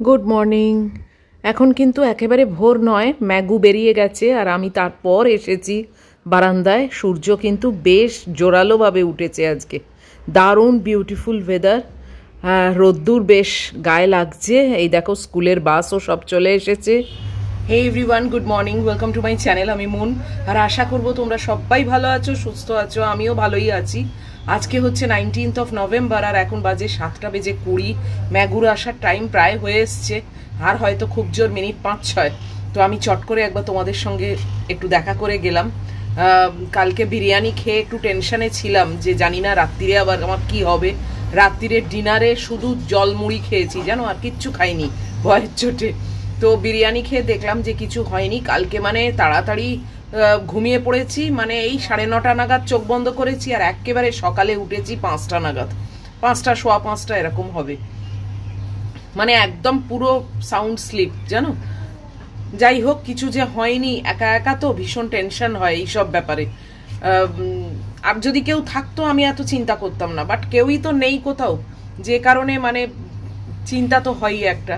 Good morning. এখন কিন্তু একেবারে ভোর নয়, ম্যাগু বেরিয়ে গেছে আর আমি তারপর এসেছি বারান্দায়। সূর্য কিন্তু বেশ জোরালোভাবে উঠেছে আজকে, দারুণ বিউটিফুল ওয়েদার। রোদ্দুর বেশ গায়ে লাগছে। এই দেখো স্কুলের বাসও সব চলে এসেছে। Hey everyone, good morning, welcome to my channel. আমি মুন, আর আশা করবো তোমরা সবাই ভালো আছো, সুস্থ আছো। আমিও ভালোই আছি। আজকে হচ্ছে 19th of November আর এখন বাজে 7:20। ম্যাগুর আসার টাইম প্রায় হয়ে এসছে, আর হয়তো খুব জোর মিনিট 5-6। তো আমি চট করে একবার তোমাদের সঙ্গে একটু দেখা করে গেলাম। কালকে বিরিয়ানি খেয়ে একটু টেনশনে ছিলাম যে জানি না রাত্রিরে আবার আমার কি হবে। রাত্রিরের ডিনারে শুধু জলমুড়ি খেয়েছি জানো, আর কিচ্ছু খাইনি ভয়ের চোটে। তো বিরিয়ানি খেয়ে দেখলাম যে কিছু হয়নি। কালকে মানে তাড়াতাড়ি ঘুমিয়ে পড়েছি, মানে এই 9:30 নাগাদ চোখ বন্ধ করেছি আর একেবারে সকালে উঠেছি 5টা নাগাদ, 5টা সোয়া 5টা এরকম হবে। মানে একদম পুরো সাউন্ড স্লিপ জানো। যাই হোক, কিছু যে হয়নি, একা একা তো ভীষণ টেনশন হয় এইসব ব্যাপারে। আর যদি কেউ থাকতো আমি এত চিন্তা করতাম না, বাট কেউই তো নেই কোথাও, যে কারণে মানে চিন্তা তো হয়ই একটা।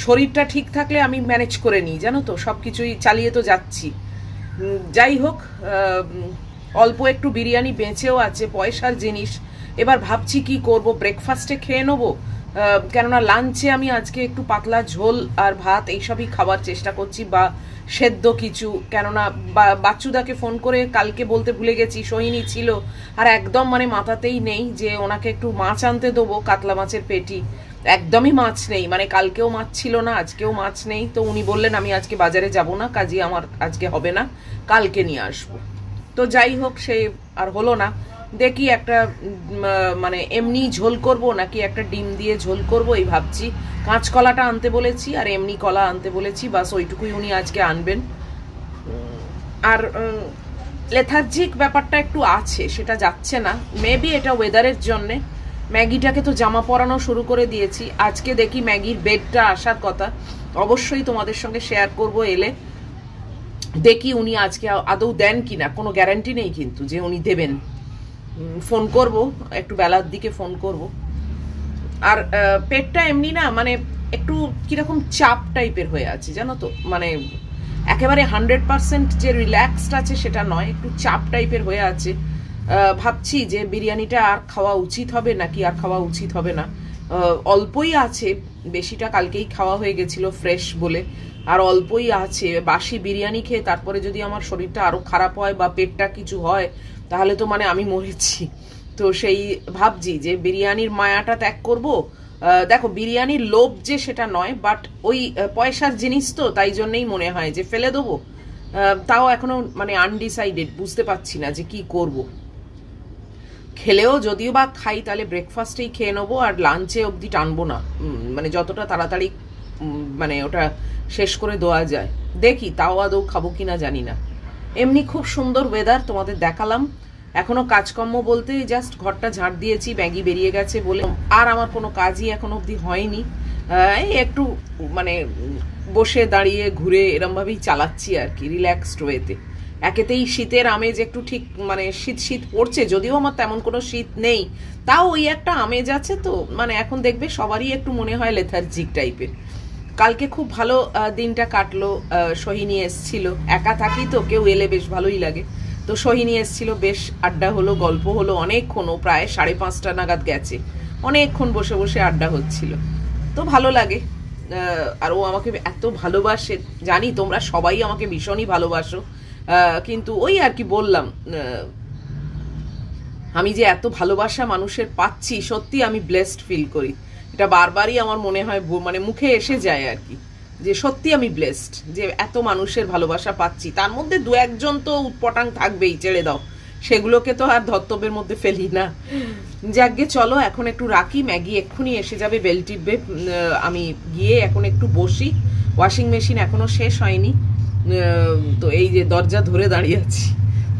শরীরটা ঠিক থাকলে আমি ম্যানেজ করে নিই জানো তো, সব কিছুই চালিয়ে তো যাচ্ছি। যাই হোক, অল্প একটু বিরিয়ানি বেঁচেও আছে, পয়সার জিনিস। এবার ভাবছি কি করব, ব্রেকফাস্টে খেয়ে নেবো, কেননা লাঞ্চে আমি আজকে একটু পাতলা ঝোল আর ভাত এইসবই খাবার চেষ্টা করছি, বা সেদ্ধ কিছু। কেননা বাচ্চুদাকে ফোন করে কালকে বলতে ভুলে গেছি, সোহিনী ছিল আর একদম মানে মাথাতেই নেই যে ওনাকে একটু মাছ আনতে দেবো, কাতলা মাছের পেটি। একদমই মাছ নেই, মানে কালকেও মাছ ছিল না, আজকেও মাছ নেই। তো উনি বললেন আমি আজকে বাজারে যাব না, কাজে আমার আজকে হবে না, কালকে নিয়ে আসবো। তো যাই হোক, সে আর হলো না। দেখি একটা মানে এমনি ঝোল করব নাকি একটা ডিম দিয়ে ঝোল করব এই ভাবছি। কাঁচকলাটা আনতে বলেছি আর এমনি কলা আনতে বলেছি, বাস ওইটুকুই উনি আজকে আনবেন। আর লেথার্জিক ব্যাপারটা একটু আছে, সেটা যাচ্ছে না, মেবি এটা ওয়েদারের জন্যে। ম্যাগিটাকে তো জামা পরানো শুরু করে দিয়েছি। আজকে দেখি ম্যাগির বেডটা আসার কথা, অবশ্যই তোমাদের সঙ্গে শেয়ার করব এলে। দেখি উনি আজকে আদৌ দেন কিনা, কোনো গ্যারান্টি নেই কিন্তু যে উনি দেবেন। ফোন করব, একটু বেলার দিকে ফোন করব। আর পেটটা এমনি না মানে একটু কিরকম চাপ টাইপের হয়ে আছে জানো তো, মানে একেবারে 100% যে রিল্যাক্সড আছে সেটা নয়, একটু চাপ টাইপের হয়ে আছে। ভাবছি যে বিরিয়ানিটা আর খাওয়া উচিত হবে নাকি আর খাওয়া উচিত হবে না। অল্পই আছে, বেশিটা কালকেই খাওয়া হয়ে গেছিল ফ্রেশ বলে, আর অল্পই আছে। বাসি বিরিয়ানি খেয়ে তারপরে যদি আমার শরীরটা আরো খারাপ হয় বা পেটটা কিছু হয়, তাহলে তো মানে আমি মরেছি। তো সেই ভাবছি যে বিরিয়ানির মায়াটা ত্যাগ করব। দেখো, বিরিয়ানির লোভ যে সেটা নয়, বাট ওই পয়সার জিনিস তো, তাই জন্যই মনে হয় যে ফেলে দেবো। তাও এখনো মানে আনডিসাইডেড, বুঝতে পারছি না যে কি করব। খেলেও যদিও বা খাই, তাহলে ব্রেকফাস্টেই খেয়ে নেবো, আর লাঞ্চে অবধি টানবো না, মানে যতটা তাড়াতাড়ি মানে ওটা শেষ করে দেওয়া যায়। দেখি তাও আদৌ খাবো কিনা জানি না। এমনি খুব সুন্দর ওয়েদার, তোমাদের দেখালাম। এখনো কাজকর্ম বলতে জাস্ট ঘরটা ঝাড় দিয়েছি, ম্যাগি বেরিয়ে গেছে বলে, আর আমার কোনো কাজই এখনো অবধি হয়নি। এই একটু মানে বসে দাঁড়িয়ে ঘুরে এরমভাবেই চালাচ্ছি আর কি, রিল্যাক্সড ওয়েতে। একেতেই শীতের আমেজ একটু ঠিক মানে শীত শীত পড়ছে, যদিও আমার তেমন কোনো শীত নেই, তাও ওই একটা আমেজ আছে। তো মানে এখন দেখবে সবারই একটু মনে হয় লেথার্জিক টাইপের। কালকে খুব ভালো দিনটা কাটলো। সোহিনী এসছিল, একা থাকি তো, কেউ এলে বেশ ভালোই লাগে। তো সোহিনী এসছিল, বেশ আড্ডা হলো, গল্প হলো অনেকক্ষণ। ও প্রায় 5:30 নাগাদ গেছে, অনেকক্ষণ বসে বসে আড্ডা হচ্ছিল, তো ভালো লাগে। আর ও আমাকে এত ভালোবাসে, জানি তোমরা সবাই আমাকে ভীষণই ভালোবাসো, কিন্তু ওই আর কি বললাম, আমি যে এত ভালোবাসা মানুষের পাচ্ছি, সত্যি আমি ব্লেসড ফিল করি। এটা বারবারই আমার মনে হয়, মানে মুখে এসে যায় আর কি, যে সত্যি আমি ব্লেসড যে এত মানুষের ভালোবাসা পাচ্ছি। তার মধ্যে 2-1 তো উৎপটাং থাকবেই, ছেড়ে দাও, সেগুলোকে তো আর ধর্তব্যের মধ্যে ফেলি না। যাকগে, চলো এখন একটু রাখি, ম্যাগি এক্ষুনি এসে যাবে বেল টিপবে। আমি গিয়ে এখন একটু বসি, ওয়াশিং মেশিন এখনো শেষ হয়নি। তো এই যে দরজা ধরে দাঁড়িয়ে আছি,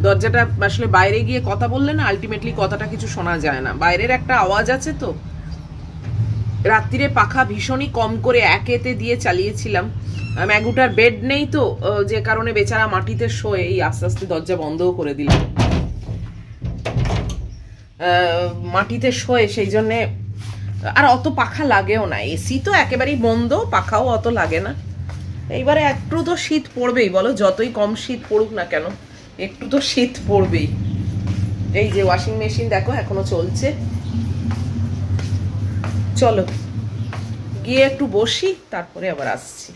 দরজাটা আসলে বাইরে গিয়ে কথা বললে না আলটিমেটলি কথাটা কিছু শোনা যায় না, বাইরের একটা আওয়াজ আছে। তো রাত্রিরে পাখা ভীষণই কম করে একেতে দিয়ে চালিয়েছিলাম। ম্যাগুটার বেড নেই তো, যে কারণে বেচারা মাটিতে শোয়ে। এই আস্তে আস্তে দরজা বন্ধও করে দিলাম, মাটিতে শোয়ে, সেই জন্যে আর অত পাখা লাগেও না, এসি তো একেবারেই বন্ধ, পাখাও অত লাগে না। এইবারে একটু তো শীত পড়বেই বলো, যতই কম শীত পড়ুক না কেন একটু তো শীত পড়বেই। এই যে ওয়াশিং মেশিন দেখো এখনো চলছে। চলো গিয়ে একটু বসি, তারপরে আবার আসছি।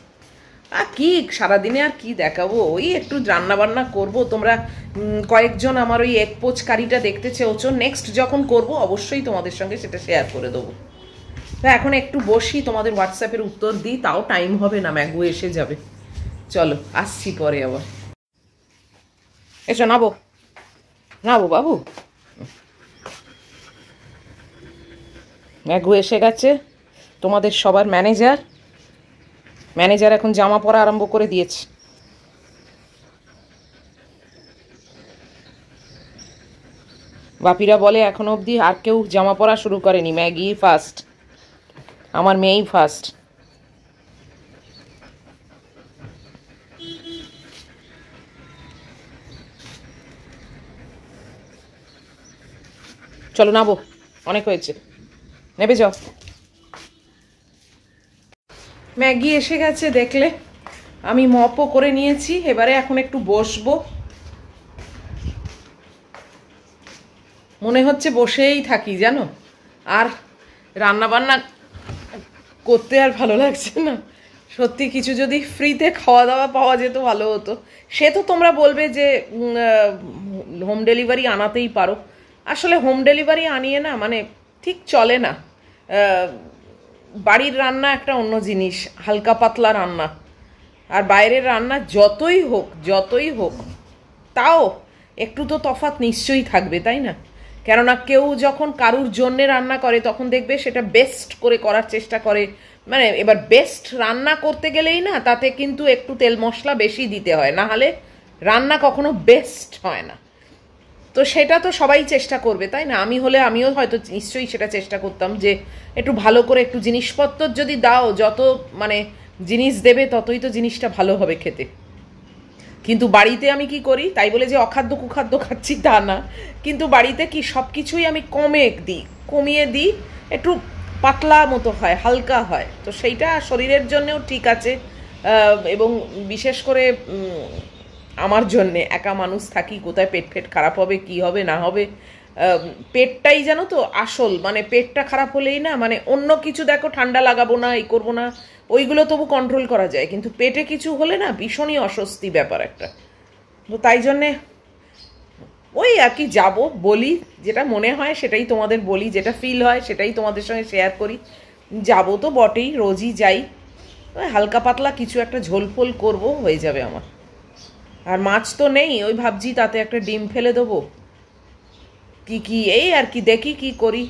আর কি সারাদিনে আর কি দেখাবো, ওই একটু রান্না বান্না করবো। তোমরা কয়েকজন আমার ওই এক পোচ কারিটা দেখতে চেয়েছো, নেক্সট যখন করব অবশ্যই তোমাদের সঙ্গে সেটা শেয়ার করে দেবো। তা এখন একটু বসি, তোমাদের হোয়াটসঅ্যাপের উত্তর দিই, তাও টাইম হবে না, ম্যাগু এসে যাবে। চলো আসছি পরে আবার। এসো নাবো নাবো বাবু। ম্যাগু এসে গেছে, তোমাদের সবার ম্যানেজার। ম্যানেজার এখন জামা পরা আরম্ভ করে দিয়েছে। বাপিরা বলে এখনো অবধি আর কেউ জামা পরা শুরু করেনি, ম্যাগি ফার্স্ট, আমার মেয়েই ফার্স্ট। চলো নাবো, অনেক হয়েছে, নেবে যাও। ম্যাগি এসে গেছে দেখলে, আমি মপও করে নিয়েছি, এবারে এখন একটু বসবো। মনে হচ্ছে বসেই থাকি জানো, আর রান্না বান্না করতে আর ভালো লাগছে না। সত্যি কিছু যদি ফ্রিতে খাওয়া দাওয়া পাওয়া যেত ভালো হতো। সে তো তোমরা বলবে যে হোম ডেলিভারি আনাতেই পারো, আসলে হোম ডেলিভারি আনিয়ে না মানে ঠিক চলে না। বাড়ির রান্না একটা অন্য জিনিস, হালকা পাতলা রান্না, আর বাইরের রান্না যতই হোক তাও একটু তো তফাৎ নিশ্চয়ই থাকবে, তাই না? কেননা কেউ যখন কারুর জন্যে রান্না করে তখন দেখবে সেটা বেস্ট করে করার চেষ্টা করে। মানে এবার বেস্ট রান্না করতে গেলেই না তাতে কিন্তু একটু তেল মশলা বেশি দিতে হয়, না হলে রান্না কখনো বেস্ট হয় না। তো সেটা তো সবাই চেষ্টা করবে, তাই না? আমি হলে আমিও হয়তো নিশ্চয়ই সেটা চেষ্টা করতাম যে একটু ভালো করে, একটু জিনিসপত্র যদি দাও, যত মানে জিনিস দেবে ততই তো জিনিসটা ভালো হবে খেতে। কিন্তু বাড়িতে আমি কি করি, তাই বলে যে অখাদ্য কুখাদ্য খাচ্ছি তা না, কিন্তু বাড়িতে কি সব কিছুই আমি কমিয়ে দিই, একটু পাতলা মতো হয়, হালকা হয়, তো সেইটা শরীরের জন্যেও ঠিক আছে। এবং বিশেষ করে আমার জন্যে, একা মানুষ থাকি, কোথায় পেট ফেট খারাপ হবে কি হবে না হবে, পেটটাই জানো তো আসল, মানে পেটটা খারাপ হলেই না, মানে অন্য কিছু দেখো ঠান্ডা লাগাবো না, এই করবো না, ওইগুলো তবু কন্ট্রোল করা যায়, কিন্তু পেটে কিছু হলে না ভীষণই অস্বস্তি ব্যাপার একটা। তো তাই জন্যে ওই আর কি যাবো, বলি যেটা মনে হয় সেটাই তোমাদের বলি, যেটা ফিল হয় সেটাই তোমাদের সঙ্গে শেয়ার করি। যাবো তো বটেই, রোজই যাই, ওই হালকা পাতলা কিছু একটা ঝোল ফোল করবো, হয়ে যাবে আমার। আর মাছ তো নেই, ওই ভাবছি তাতে একটা ডিম ফেলে দেবো, কি এই আর কি, দেখি কি করি।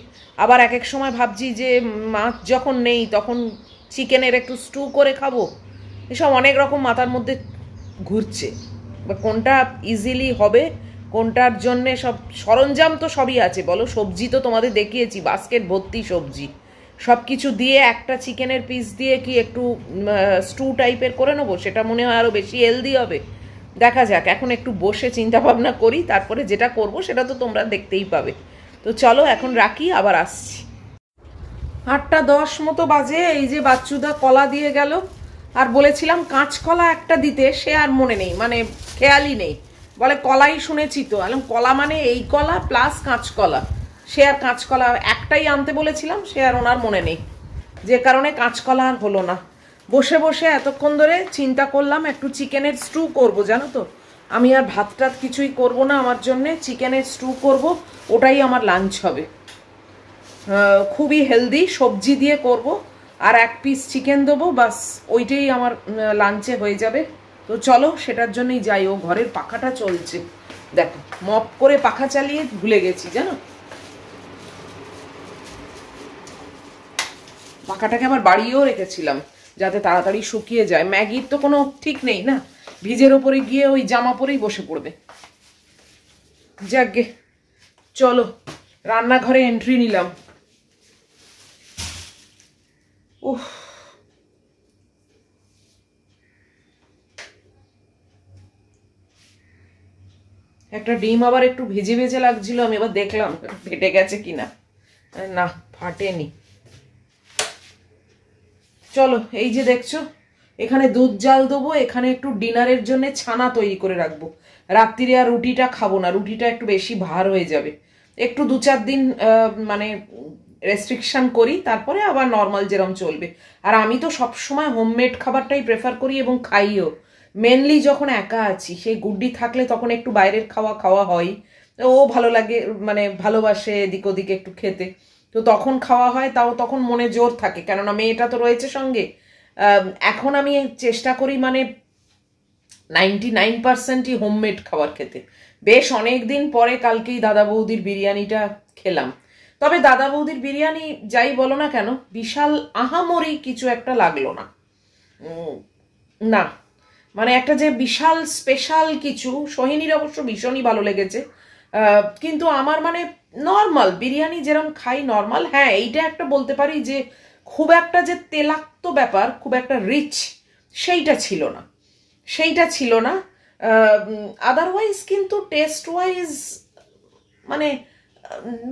আবার এক এক সময় ভাবছি যে মাছ যখন নেই তখন চিকেনের একটু স্টু করে খাবো। এসব অনেক রকম মাথার মধ্যে ঘুরছে, বা কোনটা ইজিলি হবে, কোনটার জন্যে সব সরঞ্জাম তো সবই আছে বলো, সবজি তো তোমাদের দেখিয়েছি, বাস্কেট ভর্তি সবজি, সব কিছু দিয়ে একটা চিকেনের পিস দিয়ে কি একটু স্টু টাইপের করে নেবো, সেটা মনে হয় আরও বেশি হেলদি হবে। দেখা যাক, এখন একটু বসে চিন্তা ভাবনা করি, তারপরে যেটা করব সেটা তো তোমরা দেখতেই পাবে। তো চলো এখন রাখি, আবার আসছি। 8:10 মতো বাজে, এই যে বাচ্চুদা কলা দিয়ে গেল, আর বলেছিলাম কাঁচকলা একটা দিতে, সে আর মনে নেই, মানে খেয়ালই নেই, বলে কলাই শুনেছি তো, বললাম কলা মানে এই কলা প্লাস কাঁচকলা, সে আর কাঁচকলা একটাই আনতে বলেছিলাম, সে আর ওনার মনে নেই, যে কারণে কাঁচকলা আর হলো না। বসে বসে এতক্ষণ ধরে চিন্তা করলাম একটু চিকেনের স্টু করব, জানো তো আমি আর ভাত টাত কিছুই করবো না, আমার জন্যে চিকেনের স্টু করব, ওটাই আমার লাঞ্চ হবে। খুবই হেলদি সবজি দিয়ে করব, আর এক পিস চিকেন দেবো, বাস ওইটাই আমার লাঞ্চে হয়ে যাবে। তো চলো সেটার জন্যই যাই। ও ঘরের পাখাটা চলছে, দেখো মপ করে পাখা চালিয়ে ভুলে গেছি জানো, পাখাটাকে আবার বাড়িয়েও রেখেছিলাম যাতে তাড়াতাড়ি শুকিয়ে যায়। ম্যাগির তো কোনো ঠিক নেই না, ভিজের ওপরে গিয়ে ওই জামা পরেই বসে পড়বে। যাকগে চলো রান্নাঘরে এন্ট্রি নিলাম। উফ, একটা ডিম আবার একটু ভেজে ভেজে লাগছিল, আমি আবার দেখলাম ফেটে গেছে কিনা, না ফাটেনি। চলো এই যে দেখছো এখানে দুধ জাল দেবো, এখানে একটু ডিনারের জন্য ছানা তৈরি করে রাখবো। রাত্রিরে আর রুটিটা খাবো না, রুটিটা একটু বেশি ভার হয়ে যাবে। একটু 2-4 দিন মানে রেস্ট্রিকশন করি, তারপরে আবার নর্মাল যেরকম চলবে। আর আমি তো সবসময় হোমমেড খাবারটাই প্রেফার করি এবং খাইও। মেনলি যখন একা আছি, সেই গুড্ডি থাকলে তখন একটু বাইরের খাওয়া হয়, ও ভালো লাগে, মানে ভালোবাসে এদিক ওদিকে একটু খেতে, তো তখন খাওয়া হয়। তাও তখন মনে জোর থাকে, কেননা মেয়েটা তো রয়েছে সঙ্গে। এখন আমি চেষ্টা করি মানে 99%ই হোমমেড খাবার খেতে। বেশ অনেক দিন পরে কালকেই দাদা বৌদির বিরিয়ানিটা খেলাম। তবে দাদা বৌদির বিরিয়ানি যাই বলো না কেন, বিশাল আহামরি কিছু একটা লাগলো না। না মানে একটা যে বিশাল স্পেশাল কিছু, সোহিনীর অবশ্য ভীষণই ভালো লেগেছে, কিন্তু আমার মানে নর্মাল বিরিয়ানি যেরকম খাই নর্মাল। হ্যাঁ, এইটা একটা বলতে পারি যে খুব একটা যে তেলাক্ত ব্যাপার, খুব একটা রিচ, সেইটা ছিল না। আদারওয়াইজ কিন্তু টেস্ট ওয়াইজ মানে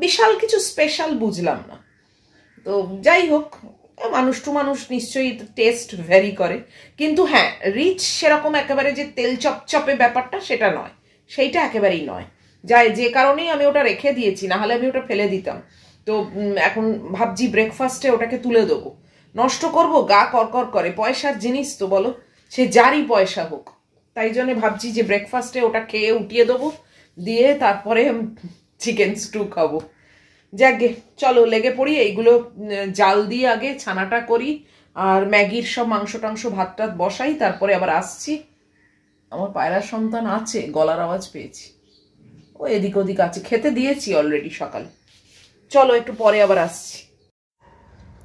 বিশাল কিছু স্পেশাল বুঝলাম না। তো যাই হোক, মানুষ টু মানুষ নিশ্চয়ই টেস্ট ভ্যারি করে, কিন্তু হ্যাঁ রিচ সেরকম একেবারে যে তেল চপচপে ব্যাপারটা সেটা নয়, সেইটা একেবারেই নয়। যে কারণেই আমি ওটা রেখে দিয়েছি, না হলে আমি ওটা ফেলে দিতাম। তো এখন ভাবছি ব্রেকফাস্টে ওটাকে তুলে দেবো। নষ্ট করব, গা করকর করে, পয়সার জিনিস তো বলো, সে যারই পয়সা হোক। তাই জন্য ভাবছি যে ব্রেকফাস্টে ওটা খেয়ে উঠিয়ে দেবো, দিয়ে তারপরে চিকেন স্টু খাবো। যাকে চলো লেগে পড়ি, এইগুলো জাল দিয়ে আগে ছানাটা করি, আর ম্যাগির সব মাংস টাংস ভাত টাত বসাই, তারপরে আবার আসছি। আমার পায়রা সন্তান আছে, গলার আওয়াজ পেয়েছি, ও এদিক ওদিক আছে, খেতে দিয়েছি অলরেডি সকালে। চলো একটু পরে আবার আসছি।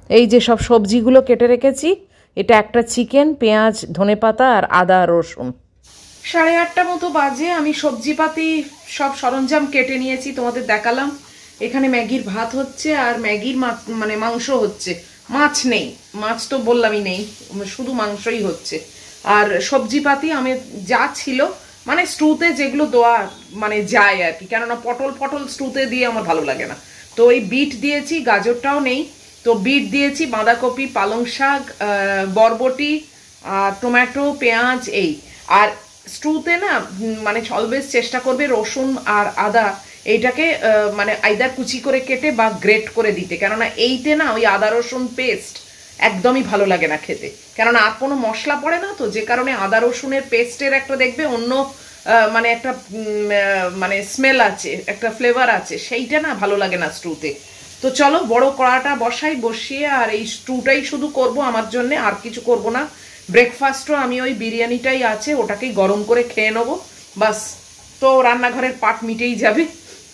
এই যে সব সবজিগুলো কেটে রেখেছি, এটা একটা চিকেন, পেঁয়াজ, ধনেপাতা আর আদা রসুন। 8:30 মতো বাজে, আমি সবজিপাতি সব সরঞ্জাম কেটে নিয়েছি, তোমাদের দেখালাম। এখানে ম্যাগির ভাত হচ্ছে আর ম্যাগির মানে মাংস হচ্ছে, মাছ নেই, মাছ তো বললামই নেই, শুধু মাংসই হচ্ছে। আর সবজিপাতি আমি যা ছিল মানে স্টুতে যেগুলো দেওয়া মানে যায় আর কি, কেননা পটল স্টুতে দিয়ে আমার ভালো লাগে না। তো ওই বিট দিয়েছি, গাজরটাও নেই, তো বিট দিয়েছি, বাঁধাকপি, পালং শাক, বরবটি, টমেটো, পেঁয়াজ, এই। আর স্টুতে না মানে অলওয়েজ চেষ্টা করবে রসুন আর আদা এইটাকে মানে আইদার কুচি করে কেটে বা গ্রেট করে দিতে, কেননা এইতে না ওই আদা রসুন পেস্ট একদমই ভালো লাগে না খেতে, কেননা আর কোনো মশলা পড়ে না, তো যে কারণে আদা রসুনের পেস্টের একটা দেখবে অন্য মানে একটা মানে স্মেল আছে, একটা ফ্লেভার আছে, সেইটা না ভালো লাগে না স্টুতে। তো চলো বড় কড়াটা বসিয়ে আর এই স্টুটাই শুধু করব আমার জন্য, আর কিছু করব না। ব্রেকফাস্টও আমি ওই বিরিয়ানিটাই আছে, ওটাকেই গরম করে খেয়ে নেবো, বাস। তো রান্নাঘরের পাট মিটেই যাবে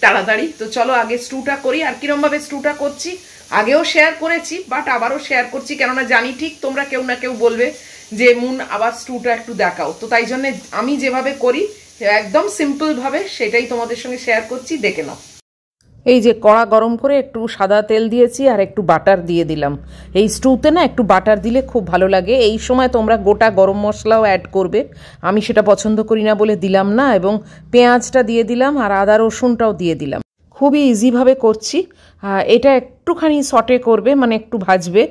তাড়াতাড়ি। তো চলো আগে স্টুটা করি, আর কিরমভাবে স্টুটা করছি আগেও শেয়ার করেছি, বাট আবারও শেয়ার করছি, কেননা জানি ঠিক তোমরা কেউ না কেউ বলবে যে মুন আবার স্টুটা একটু দেখাও। তো তাই জন্য আমি যেভাবে করি একদম সিম্পলভাবে সেটাই তোমাদের সঙ্গে শেয়ার করছি, দেখে নাও। এই যে কড়া গরম করে একটু সাদা তেল দিয়েছি আর একটু বাটার দিয়ে দিলাম। এই স্টুতে না একটু বাটার দিলে খুব ভালো লাগে। এই সময় তোমরা গোটা গরম মশলাও অ্যাড করবে, আমি সেটা পছন্দ করি না বলে দিলাম না। এবং পেঁয়াজটা দিয়ে দিলাম আর আদা রসুনটাও দিয়ে দিলাম। খুবই ইজিভাবে করছি। এটা একটুখানি সটে করবে, মানে একটু ভাজবে,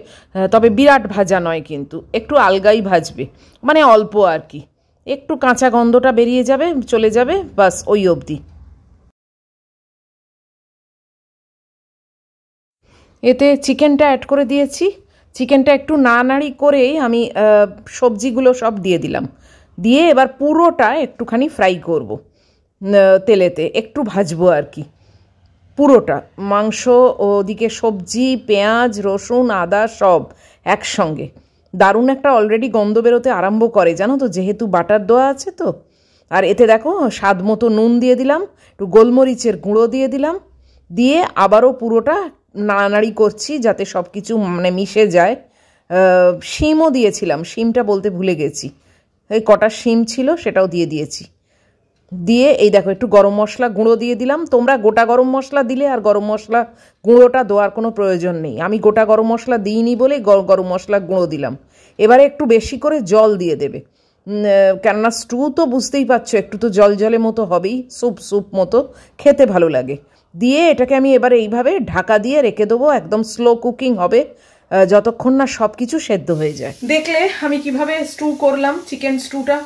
তবে বিরাট ভাজা নয়, কিন্তু একটু আলগাই ভাজবে, মানে অল্প আর কি, একটু কাঁচা গন্ধটা বেরিয়ে যাবে, চলে যাবে, বাস ওই অবধি। এতে চিকেনটা অ্যাড করে দিয়েছি। চিকেনটা একটু নাড়ানাড়ি করেই আমি সবজিগুলো সব দিয়ে দিলাম, দিয়ে এবার পুরোটা একটুখানি ফ্রাই করব, তেলেতে একটু ভাজবো আর কি পুরোটা। মাংস, ওদিকে সবজি, পেঁয়াজ, রসুন, আদা সব একসঙ্গে দারুণ একটা অলরেডি গন্ধ বেরোতে আরম্ভ করে, জানো তো, যেহেতু বাটার দেওয়া আছে তো। আর এতে দেখো স্বাদ মতো নুন দিয়ে দিলাম, একটু গোলমরিচের গুঁড়ো দিয়ে দিলাম, দিয়ে আবারও পুরোটা নাড়ানাড়ি করছি যাতে সব কিছু মানে মিশে যায়। শিমও দিয়েছিলাম, শিমটা বলতে ভুলে গেছি, এই কটা শিম ছিল সেটাও দিয়ে দিয়েছি। দিয়ে এই দেখো একটু গরম মশলা গুঁড়ো দিয়ে দিলাম। তোমরা গোটা গরম মশলা দিলে আর গরম মশলা গুঁড়োটা দেওয়ার কোনো প্রয়োজন নেই, আমি গোটা গরম মশলা দিইনি বলে গরম মশলা গুঁড়ো দিলাম। এবারে একটু বেশি করে জল দিয়ে দেবে, কেননা স্টু তো বুঝতেই পারছো একটু তো জল জলে মতো হবেই, স্যুপ মতো খেতে ভালো লাগে। দিয়ে এটাকে আমি এবারে এইভাবে ঢাকা দিয়ে রেখে দেবো, একদম স্লো কুকিং হবে, যতক্ষণ না সব কিছু সেদ্ধ হয়ে যায়। দেখলে আমি কিভাবে স্টু করলাম, চিকেন স্টুটা।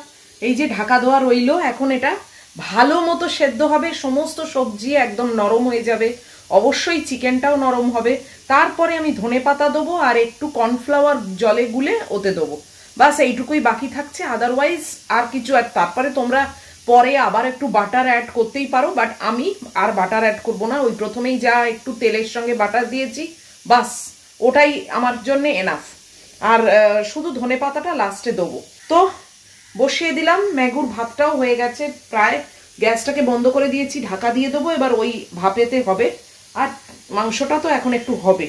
এই যে ঢাকা দেওয়া রইলো, এখন এটা ভালো মতো সেদ্ধ হবে, সমস্ত সবজি একদম নরম হয়ে যাবে, অবশ্যই চিকেনটাও নরম হবে। তারপরে আমি ধনেপাতা দেবো আর একটু কর্নফ্লাওয়ার জলে গুলে ওতে দেবো, বাস এইটুকুই বাকি থাকছে। আদারওয়াইজ আর কিছু, আর তারপরে তোমরা পরে আবার একটু বাটার অ্যাড করতেই পারো, বাট আমি আর বাটার অ্যাড করবো না। ওই প্রথমেই যা একটু তেলের সঙ্গে বাটার দিয়েছি, বাস ওটাই আমার জন্য এনাফ। আর শুধু ধনেপাতাটা লাস্টে দেবো। তো বসিয়ে দিলাম, ম্যাগুর ভাতটাও হয়ে গেছে প্রায়, গ্যাসটাকে বন্ধ করে দিয়েছি, ঢাকা দিয়ে দেবো। এবার ওই ভাপেতে হবে, আর মাংসটা তো এখন একটু হবে।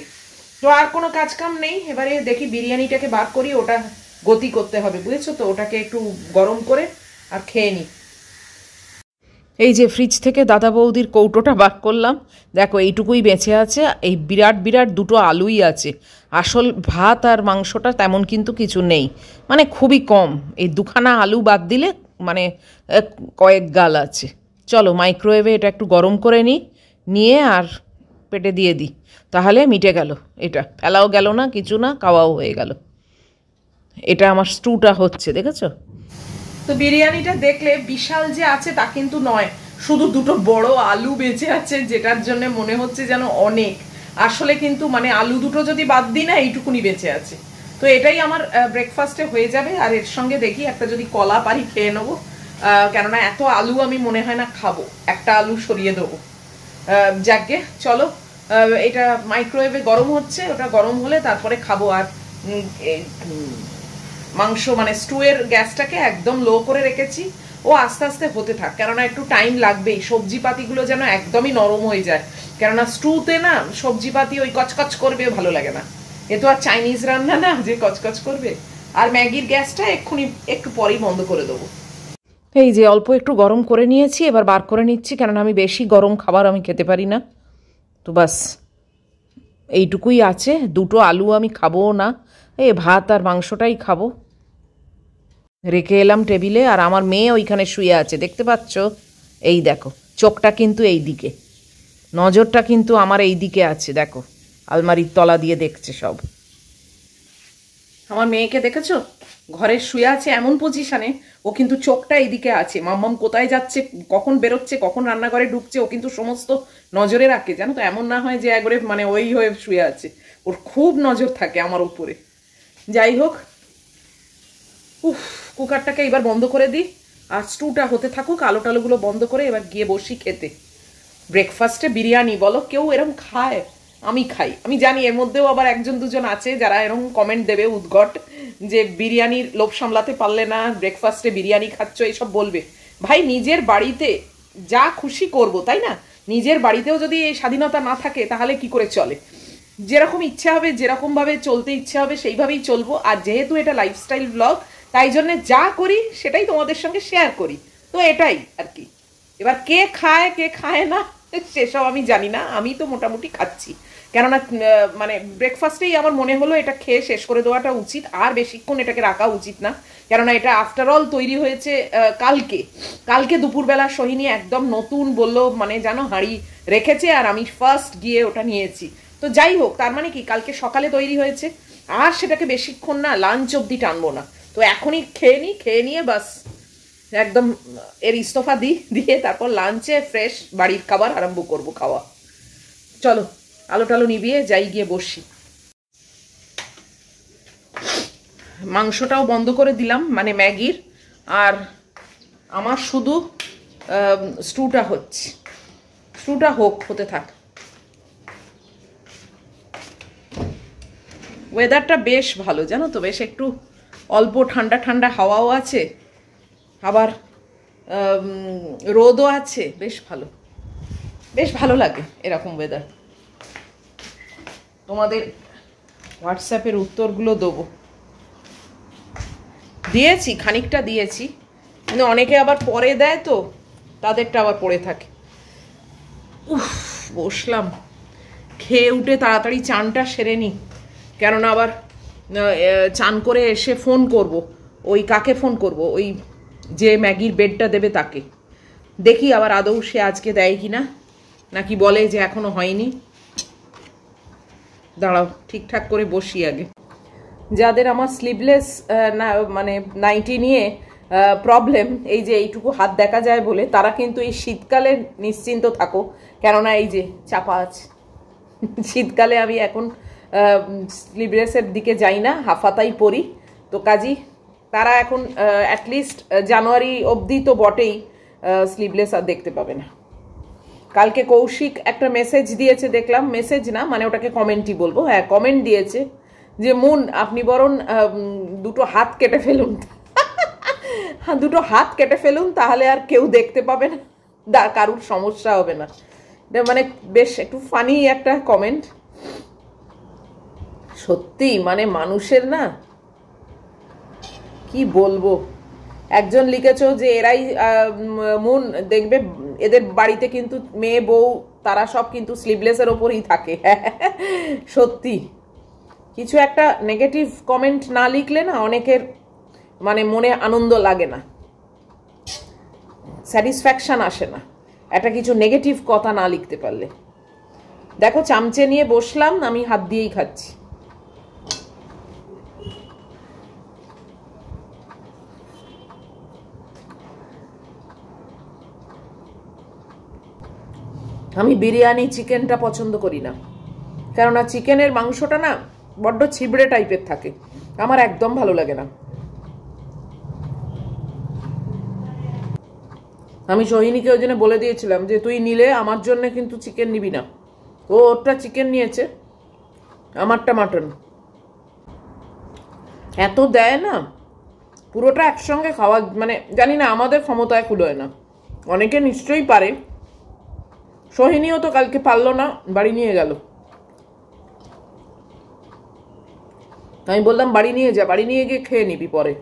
তো আর কোনো কাজ কাম নেই, এবারে দেখি বিরিয়ানিটাকে বার করি, ওটা গতি করতে হবে, বুঝেছো তো? ওটাকে একটু গরম করে আর খেয়ে নিই। এই যে ফ্রিজ থেকে দাদা বৌদির কৌটোটা বার করলাম, দেখো এইটুকুই বেঁচে আছে। এই বিরাট বিরাট দুটো আলুই আছে, আসল ভাত আর মাংসটা তেমন কিন্তু কিছু নেই, মানে খুবই কম। এই দুখানা আলু বাদ দিলে মানে কয়েক গাল আছে। চলো মাইক্রোওয়েভে এটা একটু গরম করে নিয়ে আর পেটে দিয়ে দিই, তাহলে মিটে গেল। এটা ফেলাও গেল না, কিছু না, খাওয়াও হয়ে গেল। এটা আমার স্টুটা হচ্ছে, দেখেছো তো? বিরিয়ানিটা দেখলে বিশাল যে আছে তা কিন্তু নয়, শুধু দুটো বড় আলু বেঁচে আছে, যেটার জন্য মনে হচ্ছে যেন অনেক। আসলে কিন্তু মানে আলু দুটো যদি বাদ দিই না, এইটুকুনি বেঁচে আছে। তো এটাই আমার ব্রেকফাস্টে হয়ে যাবে। আর এর সঙ্গে দেখি একটা যদি কলা পারি খেয়ে নেবো, কেননা এত আলু আমি মনে হয় না খাবো, একটা আলু সরিয়ে দেবো। যাকে চলো, এটা মাইক্রোওয়েভে গরম হচ্ছে, ওটা গরম হলে তারপরে খাবো। আর মাংস মানে স্টুয়ের গ্যাসটাকে একদম লো করে রেখেছি, ও আস্তে আস্তে হতে থাক, কেননা একটু টাইম লাগবেই। সবজিপাতিগুলো যেন একদমই নরম হয়ে যায়, কেননা স্টুতে না সবজিপাতি ওই কচকচ করবে, ভালো লাগে না। এ তো আর চাইনিজ রান্না না যে কচকচ করবে। আর ম্যাগির গ্যাসটা এক্ষুনি একটু পরেই বন্ধ করে দেবো। এই যে অল্প একটু গরম করে নিয়েছি, এবার বার করে নিচ্ছি, কেননা আমি বেশি গরম খাবার আমি খেতে পারি না। তো বাস এইটুকুই আছে, দুটো আলু আমি খাবো না, এই ভাত আর মাংসটাই খাবো। রেখে এলাম টেবিলে, আর আমার মেয়ে ওইখানে শুয়ে আছে, দেখতে পাচ্ছ? এই দেখো, চোখটা কিন্তু এই দিকে, নজরটা কিন্তু আমার এই দিকে আছে, দেখো আলমারির তলা দিয়ে দেখছে সব। আমার মেয়েকে দেখেছো? ঘরে শুয়ে আছে এমন পজিশনে, ও কিন্তু চোখটা এইদিকে আছে। মাম্মাম কোথায় যাচ্ছে, কখন বেরোচ্ছে, কখন রান্নাঘরে ঢুকছে, ও কিন্তু সমস্ত নজরে রাখে, জানো তো? এমন না হয় যে একবারে মানে ওই হয়ে শুয়ে আছে, ওর খুব নজর থাকে আমার উপরে। যাই হোক, কুকারটাকে এবার বন্ধ করে দিই, আর স্টুটা হতে থাকুক, আলো টালোগুলো বন্ধ করে এবার গিয়ে বসি খেতে। ব্রেকফাস্টে বিরিয়ানি, বলো কেউ এরকম খায়? আমি খাই, আমি জানি এর মধ্যেও আবার একজন দুজন আছে যারা এরকম কমেন্ট দেবে উদ্ঘট, যে বিরিয়ানির লোভ সামলাতে পারলে না ব্রেকফাস্টে বিরিয়ানি খাচ্ছ, এইসব বলবে। ভাই নিজের বাড়িতে যা খুশি করব, তাই না? নিজের বাড়িতেও যদি এই স্বাধীনতা না থাকে তাহলে কি করে চলে? যেরকম ইচ্ছে হবে, যেরকমভাবে চলতে ইচ্ছে হবে সেইভাবেই চলবো। আর যেহেতু এটা লাইফস্টাইল ব্লগ, তাই জন্যে যা করি সেটাই তোমাদের সঙ্গে শেয়ার করি, তো এটাই আর কি। এবার কে খায় কে খায় না সেসব আমি জানি না, আমি তো মোটামুটি খাচ্ছি, কেননা মানে ব্রেকফাস্টেই আমার মনে হলো এটা খেয়ে শেষ করে দেওয়াটা উচিত, আর বেশিক্ষণ এটাকে রাখা উচিত না, কেননা এটা আফটারঅল তৈরি হয়েছে কালকে দুপুরবেলা সোহিনী একদম নতুন বললো, মানে জানো হাঁড়ি রেখেছে, আর আমি ফার্স্ট গিয়ে ওটা নিয়েছি। তো যাই হোক, তার মানে কি কালকে সকালে তৈরি হয়েছে, আর সেটাকে বেশিক্ষণ না লাঞ্চ অবধি টানবো না। তো এখনই খেয়ে নিয়ে বাস একদম এর ইস্তফা দিয়ে তারপর লাঞ্চে ফ্রেশ বাড়ির খাবার আরম্ভ করব খাওয়া। চলো আলো টালো নিভিয়ে যাই, গিয়ে বসি। মাংসটাও বন্ধ করে দিলাম, মানে ম্যাগির, আর আমার শুধু স্টুটা হচ্ছে, স্টুটা হতে থাক। ওয়েদারটা বেশ ভালো, জানো তো? বেশ একটু অল্প ঠান্ডা ঠান্ডা হাওয়াও আছে, আবার রোদও আছে, বেশ ভালো লাগে এরকম ওয়েদার। তোমাদের হোয়াটসঅ্যাপের উত্তরগুলো দেবো, দিয়েছি খানিকটা দিয়েছি, কিন্তু অনেকে আবার পরে দেয়, তো তাদেরটা আবার পড়ে থাকে। বসলাম, খেয়ে উঠে তাড়াতাড়ি চানটা সেরে নিই, কেননা আবার চান করে এসে ফোন করব। ওই কাকে ফোন করব? ওই যে ম্যাগির বেডটা দেবে তাকে। দেখি আবার আদৌ সে আজকে দেয় কি না, নাকি বলে যে এখনো হয়নি। দাঁড়াও ঠিকঠাক করে বসি আগে। যাদের আমার স্লিভলেস না মানে নাইটি নিয়ে প্রবলেম, এই যে এইটুকু হাত দেখা যায় বলে, তারা কিন্তু এই শীতকালে নিশ্চিন্ত থাকো, কেননা এই যে চাপা আছে। শীতকালে আমি এখন স্লিভলেসের দিকে যাই না, হাফাতাই পরি। তো কাজী তারা এখন অ্যাটলিস্ট জানুয়ারি অবধি তো বটেই স্লিভলেস আর দেখতে পাবে না। কালকে কৌশিক একটা মেসেজ দিয়েছে, দেখলাম, মেসেজ না মানে ওটাকে কমেন্টই বলবো, হ্যাঁ কমেন্ট দিয়েছে যে মুন আপনি বরং দুটো হাত কেটে ফেলুন। হ্যাঁ দুটো হাত কেটে ফেলুন, তাহলে আর কেউ দেখতে পাবে না, কারুর সমস্যা হবে না। এটা মানে বেশ একটু ফানি একটা কমেন্ট। সত্যি মানে মানুষের না কি বলবো। একজন লিখেছো যে এরাই মুন দেখবে এদের বাড়িতে কিন্তু মেয়ে বউ তারা সব কিন্তু স্লিভলেসের ওপরই থাকে। সত্যি কিছু একটা নেগেটিভ কমেন্ট না লিখলে না অনেকের মানে মনে আনন্দ লাগে না, স্যাটিসফ্যাকশন আসে না একটা কিছু নেগেটিভ কথা না লিখতে পারলে। দেখো চামচে নিয়ে বসলাম, আমি হাত দিয়েই খাচ্ছি। আমি বিরিয়ানি চিকেনটা পছন্দ করি না, কেননা চিকেনের মাংসটা না বড্ড ছিবড়ে টাইপের থাকে, আমার একদম ভালো লাগে না। আমি সোহিনীকে ওই জন্য বলে দিয়েছিলাম যে তুই নিলে আমার জন্য কিন্তু চিকেন নিবি না। ও ওরটা চিকেন নিয়েছে, আমারটা মাটন। এত দেয় না, পুরোটা একসঙ্গে খাওয়া মানে জানি না আমাদের ক্ষমতায় কুলোয় না, অনেকে নিশ্চয়ই পারে। সোহিনীও তো কালকে পারলো না, বাড়ি নিয়ে গেল। আমি বললাম বাড়ি নিয়ে যা, বাড়ি নিয়ে গিয়ে খেয়ে নিবি পরে।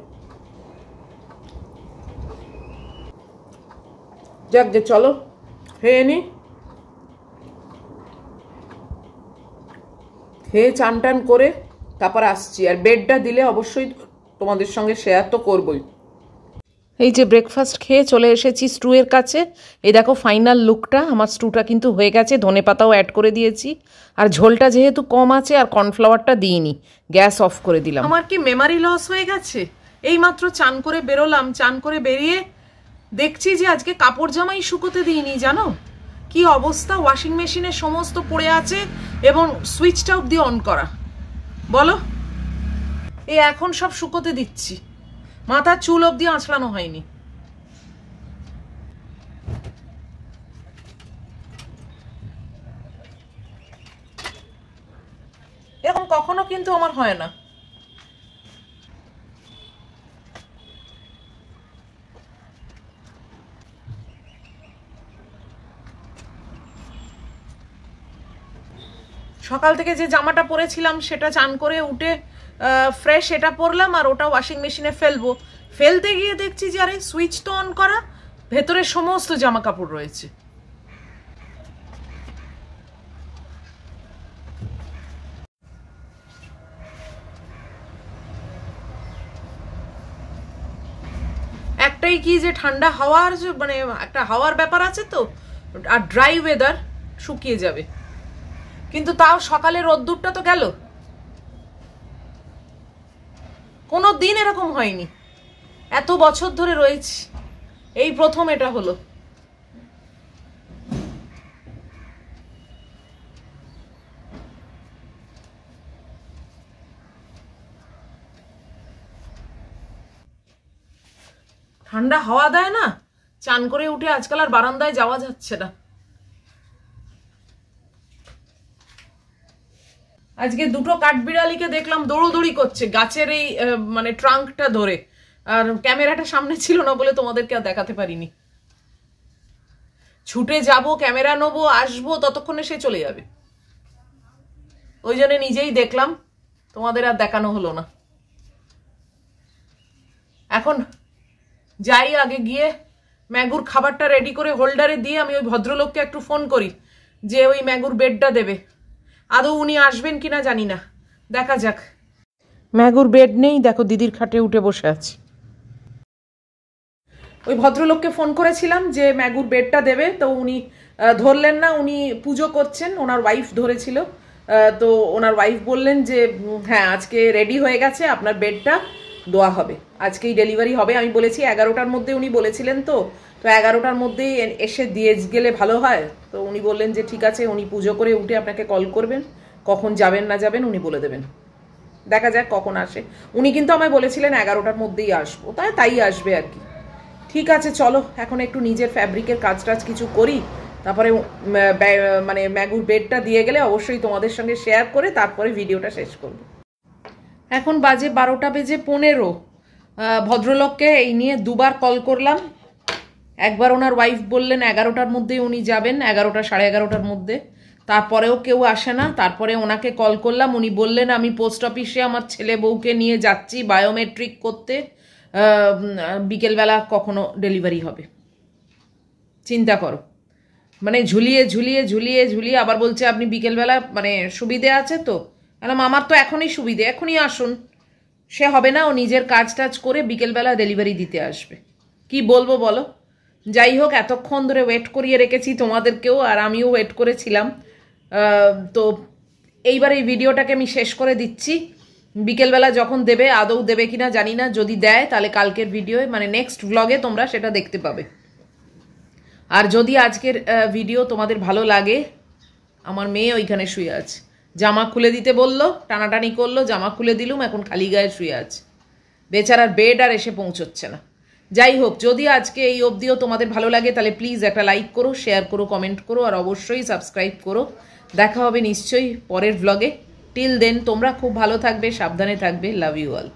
যাক যে চলো খেয়ে নি, খেয়ে চান টান করে তারপর আসছি। আর বেডটা দিলে অবশ্যই তোমাদের সঙ্গে শেয়ার তো করবই। এই যে ব্রেকফাস্ট খেয়ে চলে এসেছি স্টুয়ের কাছে। এই দেখো ফাইনাল লুকটা, আমার স্টুটা কিন্তু হয়ে গেছে, ধনেপাতাও অ্যাড করে দিয়েছি। আর ঝোলটা যেহেতু কম আছে আর কর্নফ্লাওয়ারটা দিইনি, গ্যাস অফ করে দিলাম। আমার কি মেমারি লস হয়ে গেছে? এইমাত্র চান করে বেরোলাম, চান করে বেরিয়ে দেখছি যে আজকে কাপড় জামাই শুকোতে দিইনি। জানো কি অবস্থা, ওয়াশিং মেশিনে সমস্ত পড়ে আছে এবং সুইচটা অব্দি অন করা। বলো এই এখন সব শুকোতে দিচ্ছি, মাথার চুল অব্দি আঁচড়ানো হয়নি। এরকম কখনো কিন্তু আমার হয় না। সকাল থেকে যে জামাটা পরেছিলাম সেটা চান করে উঠে ফ্রেশ এটা পরলাম, আর ওটা ওয়াশিং মেশিনে ফেলবো। ফেলতে গিয়ে দেখছি যে আরে সুইচ তো অন করা, ভেতরে সমস্ত জামা কাপড় রয়েছে। একটাই কি যে ঠান্ডা হাওয়ার মানে একটা হাওয়ার ব্যাপার আছে তো, আর ড্রাই ওয়েদার, শুকিয়ে যাবে। কিন্তু তাও সকালে রোদ্দুরটা তো গেল, কোনো দিন এরকম হয়নি, এত বছর ধরে রয়েছি, এই প্রথম এটা হলো। ঠান্ডা হাওয়া দেয় না, চান করে উঠে আজকাল আর বারান্দায় যাওয়া যাচ্ছে না। আজকে দুটো কাঠবিড়ালিকে দেখলাম দৌড়োদৌড়ি করছে গাছের এই মানে ট্রাঙ্কটা ধরে, আর ক্যামেরাটা সামনে ছিল না বলে তোমাদেরকে আর দেখাতে পারিনি। ছুটে যাব, ক্যামেরা নেবো, আসবো, ততক্ষণে সে চলে যাবে। ওই জন্য নিজেই দেখলাম, তোমাদের আর দেখানো হলো না। এখন যাই, আগে গিয়ে ম্যাগুর খাবারটা রেডি করে হোল্ডারে দিয়ে আমি ওই ভদ্রলোককে একটু ফোন করি যে ওই ম্যাগুর বেডটা দেবে। আদৌ উনি আসবেন কিনা জানি না, দেখা যাক। ম্যাগুর বেড নেই, দেখো দিদির খাটে উঠে বসে আছে। ওই ভদ্রলোককে ফোন করেছিলাম যে ম্যাগুর বেডটা দেবে, তো উনি ধরলেন না, উনি পুজো করছেন, ওনার ওয়াইফ ধরেছিল। তো ওনার ওয়াইফ বললেন যে হ্যাঁ আজকে রেডি হয়ে গেছে, আপনার বেডটা দেওয়া হবে, আজকেই ডেলিভারি হবে। আমি বলেছি 11টার মধ্যে, উনি বলেছিলেন তো 11টার মধ্যেই এসে দিয়ে গেলে ভালো হয়। তো উনি বললেন যে ঠিক আছে, উনি পুজো করে উঠে আপনাকে কল করবেন, কখন যাবেন না যাবেন উনি বলে দেবেন, দেখা যাক কখন আসে। উনি কিন্তু আমায় বলেছিলেন 11টার মধ্যেই আসবো, তাই আসবে আর কি। ঠিক আছে চলো, এখন একটু নিজের ফ্যাব্রিকের কাজ টাজ কিছু করি, তারপরে মানে ম্যাগুর বেডটা দিয়ে গেলে অবশ্যই তোমাদের সঙ্গে শেয়ার করে তারপরে ভিডিওটা শেষ করব। এখন বাজে 12:15। ভদ্রলোককে এই নিয়ে দুবার কল করলাম। একবার ওনার ওয়াইফ বললেন 11টার মধ্যেই উনি যাবেন, 11টা 11:30টার মধ্যে, তারপরেও কেউ আসে না। তারপরে ওনাকে কল করলাম, উনি বললেন আমি পোস্ট অফিসে আমার ছেলে বউকে নিয়ে যাচ্ছি বায়োমেট্রিক করতে, বিকেলবেলা কখনো ডেলিভারি হবে। চিন্তা করো, মানে ঝুলিয়ে ঝুলিয়ে ঝুলিয়ে ঝুলিয়ে আবার বলছে আপনি বিকেলবেলা মানে সুবিধে আছে তো। আমার তো এখনই সুবিধে, এখনই আসুন। সে হবে না, ও নিজের কাজ টাজ করে বিকেলবেলা ডেলিভারি দিতে আসবে। কি বলবো বলো। যাই হোক, এতক্ষণ ধরে ওয়েট করিয়ে রেখেছি তোমাদেরকেও, আর আমিও ওয়েট করেছিলাম। তো এইবার এই ভিডিওটাকে আমি শেষ করে দিচ্ছি। বিকেলবেলা যখন দেবে, আদৌ দেবে কিনা জানি না, যদি দেয় তাহলে কালকের ভিডিওয়ে মানে নেক্সট ভ্লগে তোমরা সেটা দেখতে পাবে। আর যদি আজকের ভিডিও তোমাদের ভালো লাগে, আমার মেয়ে ওইখানে শুয়ে আছে, জামা খুলে দিতে বললো, টানাটানি করলো, জামা খুলে দিলুম, এখন খালি গায়ে শুয়ে আছে। বেচারার বেড আর এসে পৌঁছচ্ছে না। যাই হোক, যদি আজকে এই অবধিও তোমাদের ভালো লাগে তাহলে প্লিজ একটা লাইক করো, শেয়ার করো, কমেন্ট করো, আর অবশ্যই সাবস্ক্রাইব করো। দেখা হবে নিশ্চয়ই পরের ভ্লগে। টিল দেন তোমরা খুব ভালো থাকবে, সাবধানে থাকবে। Love you all.